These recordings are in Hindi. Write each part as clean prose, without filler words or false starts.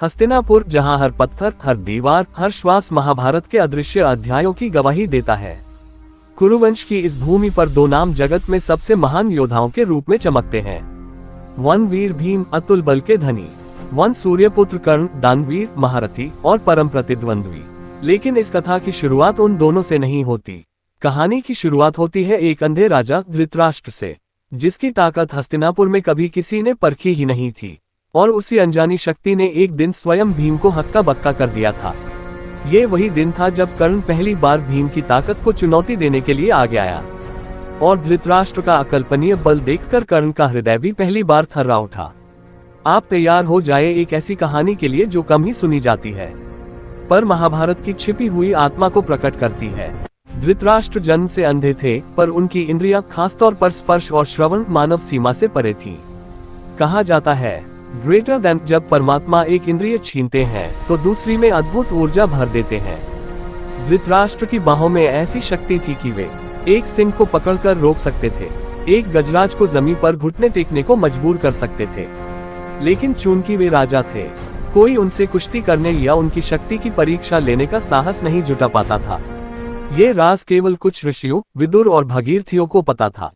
हस्तिनापुर, जहां हर पत्थर, हर दीवार, हर श्वास महाभारत के अदृश्य अध्यायों की गवाही देता है। कुरुवंश की इस भूमि पर दो नाम जगत में सबसे महान योद्धाओं के रूप में चमकते हैं। वन वीर भीम, अतुल बल के धनी। वन सूर्यपुत्र कर्ण, दानवीर, महारथी और परम प्रतिद्वंद्वी। लेकिन इस कथा की शुरुआत उन दोनों से नहीं होती। कहानी की शुरुआत होती है एक अंधे राजा धृतराष्ट्र से, जिसकी ताकत हस्तिनापुर में कभी किसी ने परखी ही नहीं थी। और उसी अनजानी शक्ति ने एक दिन स्वयं भीम को हक्का बक्का कर दिया था। ये वही दिन था जब कर्ण पहली बार भीम की ताकत को चुनौती देने के लिए आगे आया। और धृतराष्ट्र का अकल्पनीय बल देखकर कर्ण का हृदय भी पहली बार थर्रा उठा। आप तैयार हो जाए एक ऐसी कहानी के लिए जो कम ही सुनी जाती है, पर महाभारत की छिपी हुई आत्मा को प्रकट करती है। धृतराष्ट्र जन्म से अंधे थे, पर उनकी इंद्रियां, खासतौर पर स्पर्श और श्रवण, मानव सीमा से परे थीं। कहा जाता है, ग्रेटर देन, जब परमात्मा एक इंद्रिय छीनते हैं तो दूसरी में अद्भुत ऊर्जा भर देते हैं। धृतराष्ट्र की बाहों में ऐसी शक्ति थी कि वे एक सिंह को पकड़कर रोक सकते थे, एक गजराज को जमीन पर घुटने टेकने को मजबूर कर सकते थे। लेकिन चूंकि वे राजा थे, कोई उनसे कुश्ती करने या उनकी शक्ति की परीक्षा लेने का साहस नहीं जुटा पाता था। ये राज केवल कुछ ऋषियों, विदुर और भगीरथियों को पता था।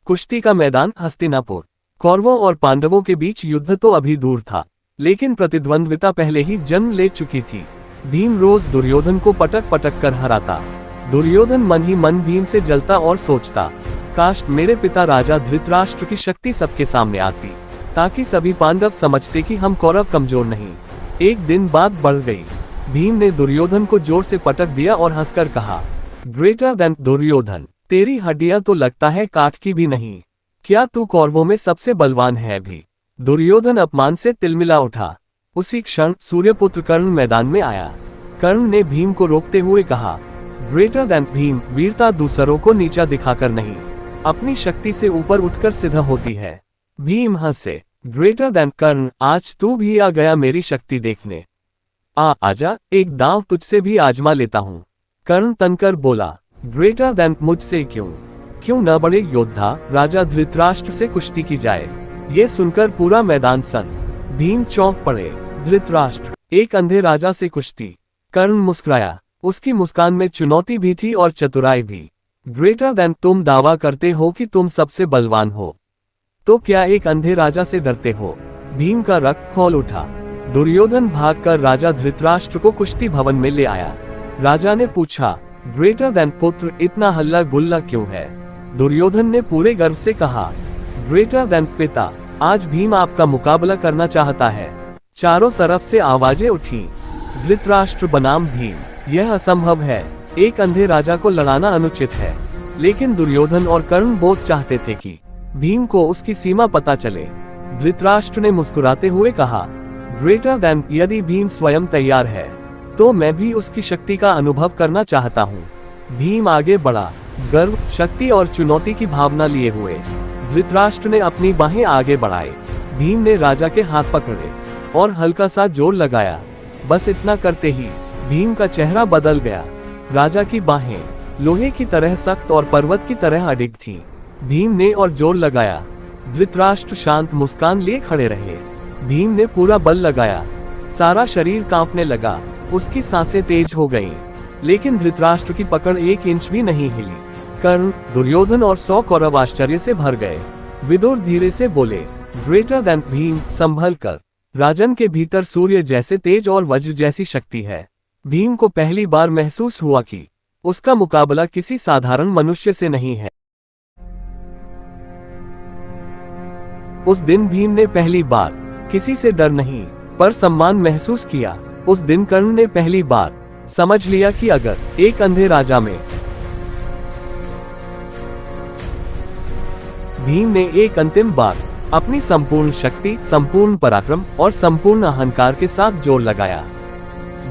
कुश्ती का मैदान हस्तिनापुर। कौरवों और पांडवों के बीच युद्ध तो अभी दूर था, लेकिन प्रतिद्वंद्विता पहले ही जन्म ले चुकी थी। भीम रोज दुर्योधन को पटक पटक कर हराता। दुर्योधन मन ही मन भीम से जलता और सोचता, काश मेरे पिता राजा धृतराष्ट्र की शक्ति सबके सामने आती, ताकि सभी पांडव समझते कि हम कौरव कमजोर नहीं। एक दिन बात बढ़ गई। भीम ने दुर्योधन को जोर से पटक दिया और हंसकर कहा, ग्रेटर देन दुर्योधन, तेरी हड्डियां तो लगता है काठ की भी नहीं। क्या तू कौरवों में सबसे बलवान है भी? दुर्योधन अपमान से तिलमिला उठा। उसी क्षण सूर्यपुत्र कर्ण मैदान में आया। कर्ण ने भीम को रोकते हुए कहा, ग्रेटर देन भीम, वीरता दूसरों को नीचा दिखाकर नहीं, अपनी शक्ति से ऊपर उठकर सिद्ध होती है। भीम हंसे। ग्रेटर देन कर्ण, आज तू भी आ गया मेरी शक्ति देखने। आजा, एक दांव तुझसे भी आजमा लेता हूँ। कर्ण तनकर बोला, ग्रेटर देन, मुझसे क्यों न बड़े योद्धा राजा धृतराष्ट्र से कुश्ती की जाए। ये सुनकर पूरा मैदान सन। भीम चौंक पड़े। धृतराष्ट्र, एक अंधे राजा से कुश्ती? कर्ण मुस्कुराया। उसकी मुस्कान में चुनौती भी थी और चतुराई भी। ग्रेटर देन, तुम दावा करते हो कि तुम सबसे बलवान हो, तो क्या एक अंधे राजा से डरते हो? भीम का रक्त खौल उठा। दुर्योधन भागकर राजा धृतराष्ट्र को कुश्ती भवन में ले आया। राजा ने पूछा, ग्रेटर देन पुत्र, इतना हल्ला गुल्ला क्यों है? दुर्योधन ने पूरे गर्व से कहा, ग्रेटर देन पिता, आज भीम आपका मुकाबला करना चाहता है। चारों तरफ से आवाजें उठी। धृतराष्ट्र बनाम भीम, यह असंभव है। एक अंधे राजा को लड़ाना अनुचित है। लेकिन दुर्योधन और कर्ण बहुत चाहते थे कि भीम को उसकी सीमा पता चले। धृतराष्ट्र ने मुस्कुराते हुए कहा, ग्रेटर देन, यदि भीम स्वयं तैयार है तो मैं भी उसकी शक्ति का अनुभव करना चाहता हूँ। भीम आगे बढ़ा, गर्व, शक्ति और चुनौती की भावना लिए हुए। धृतराष्ट्र ने अपनी बाहें आगे बढ़ाई। भीम ने राजा के हाथ पकड़े और हल्का सा जोर लगाया। बस इतना करते ही भीम का चेहरा बदल गया। राजा की बाहें लोहे की तरह सख्त और पर्वत की तरह अडिग थीं। भीम ने और जोर लगाया। धृतराष्ट्र शांत मुस्कान लिए खड़े रहे। भीम ने पूरा बल लगाया। सारा शरीर कांपने लगा। उसकी सांसें तेज हो गईं, लेकिन धृतराष्ट्र की पकड़ 1 इंच भी नहीं हिली। कर्ण, दुर्योधन और 100 कौरव आश्चर्य से भर गए। विदुर धीरे से बोले, ग्रेटर देन भीम, संभल कर। राजन के भीतर सूर्य जैसे तेज और वज्र जैसी शक्ति है। भीम को पहली बार महसूस हुआ कि उसका मुकाबला किसी साधारण मनुष्य से नहीं है। उस दिन भीम ने पहली बार किसी से डर नहीं, पर सम्मान महसूस किया। उस दिन कर्ण ने पहली बार समझ लिया कि अगर एक अंधे राजा में भीम ने एक अंतिम बार अपनी संपूर्ण शक्ति, संपूर्ण पराक्रम और संपूर्ण अहंकार के साथ जोर लगाया,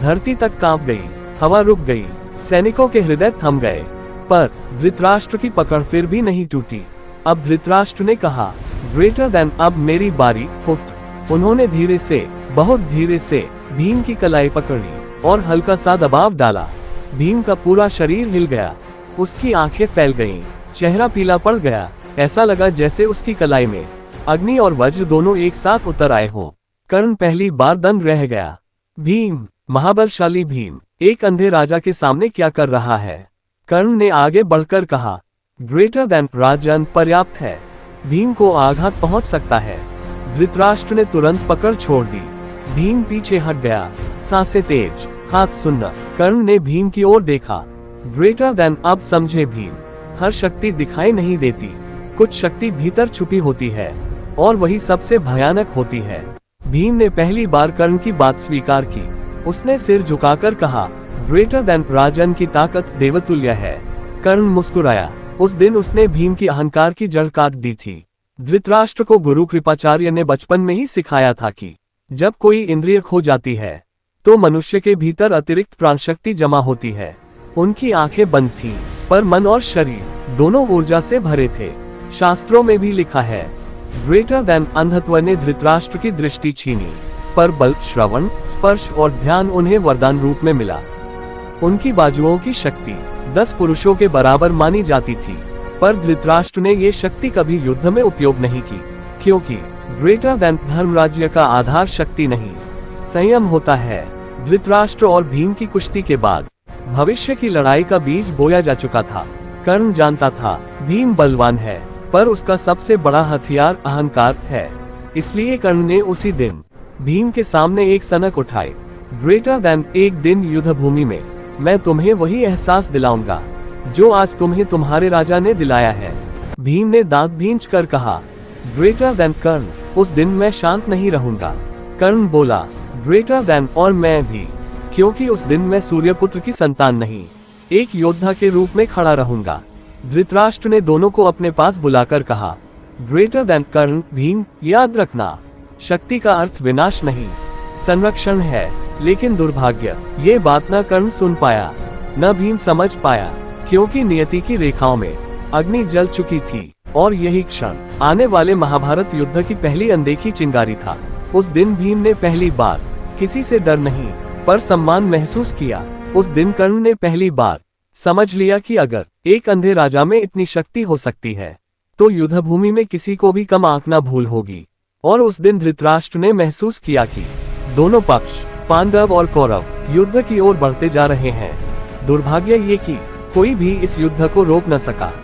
धरती तक कांप गई, हवा रुक गई, सैनिकों के हृदय थम गए। पर धृतराष्ट्र की पकड़ फिर भी नहीं टूटी। अब धृतराष्ट्र ने कहा, ग्रेटर देन, अब मेरी बारी पुत्र। उन्होंने धीरे से, बहुत धीरे से भीम की कलाई पकड़ी और हल्का सा दबाव डाला। भीम का पूरा शरीर हिल गया। उसकी आंखें फैल गईं, चेहरा पीला पड़ गया। ऐसा लगा जैसे उसकी कलाई में अग्नि और वज्र दोनों एक साथ उतर आए हों। कर्ण पहली बार दंग रह गया। भीम, महाबलशाली भीम, एक अंधे राजा के सामने क्या कर रहा है? कर्ण ने आगे बढ़कर कहा, ग्रेटर देन राजन पर्याप्त है। भीम को आघात पहुंच सकता है। धृतराष्ट्र ने तुरंत पकड़ छोड़ दी। भीम पीछे हट गया, सांसें तेज, हाथ सुन्न। कर्ण ने भीम की ओर देखा। ग्रेटर देन, अब समझे भीम, हर शक्ति दिखाई नहीं देती। कुछ शक्ति भीतर छुपी होती है और वही सबसे भयानक होती है। भीम ने पहली बार कर्ण की बात स्वीकार की। उसने सिर झुकाकर कहा, ग्रेटर देन राजन की ताकत देवतुल्य है। कर्ण मुस्कुराया। उस दिन उसने भीम की अहंकार की जड़ काट दी थी। धृतराष्ट्र को गुरु कृपाचार्य ने बचपन में ही सिखाया था कि जब कोई इंद्रिय खो जाती है तो मनुष्य के भीतर अतिरिक्त प्राणशक्ति जमा होती है। उनकी आंखें बंद थीं, पर मन और शरीर दोनों ऊर्जा से भरे थे। शास्त्रों में भी लिखा है, ग्रेटर देन अंधत्व ने धृतराष्ट्र की दृष्टि छीनी, पर बल, श्रवण, स्पर्श और ध्यान उन्हें वरदान रूप में मिला। उनकी बाजुओं की शक्ति 10 पुरुषों के बराबर मानी जाती थी, पर धृतराष्ट्र ने ये शक्ति कभी युद्ध में उपयोग नहीं की, क्योंकि ग्रेटर देन धर्मराज्य का आधार शक्ति नहीं, संयम होता है। धृतराष्ट्र और भीम की कुश्ती के बाद भविष्य की लड़ाई का बीज बोया जा चुका था। कर्ण जानता था भीम बलवान है, पर उसका सबसे बड़ा हथियार अहंकार है। इसलिए कर्ण ने उसी दिन भीम के सामने एक सनक उठाई। ग्रेटर देन, एक दिन युद्ध भूमि में मैं तुम्हें वही एहसास दिलाऊंगा जो आज तुम्हें तुम्हारे राजा ने दिलाया है। भीम ने दांत भींच कर कहा, ग्रेटर देन कर्ण, उस दिन मैं शांत नहीं रहूंगा। कर्ण बोला, ग्रेटर देन, और मैं भी, क्योंकि उस दिन मैं सूर्यपुत्र की संतान नहीं, एक योद्धा के रूप में खड़ा रहूंगा। धृतराष्ट्र ने दोनों को अपने पास बुलाकर कहा, ग्रेटर देन कर्ण, भीम, याद रखना, शक्ति का अर्थ विनाश नहीं, संरक्षण है, लेकिन दुर्भाग्य। ये बात न कर्ण सुन पाया, न भीम समझ पाया, क्योंकि नियति की रेखाओं में अग्नि जल चुकी थी और यही क्षण आने वाले महाभारत युद्ध की पहली अनदेखी चिंगारी था। उस दिन भीम ने पहली बार किसी से डर नहीं, पर सम्मान महसूस किया। उस दिन कर्ण ने पहली बार समझ लिया कि अगर एक अंधे राजा में इतनी शक्ति हो सकती है, तो युद्ध भूमि में किसी को भी कम आंकना भूल होगी। और उस दिन धृतराष्ट्र ने महसूस किया कि दोनों पक्ष, पांडव और कौरव, युद्ध की ओर बढ़ते जा रहे हैं। दुर्भाग्य ये कि कोई भी इस युद्ध को रोक न सका।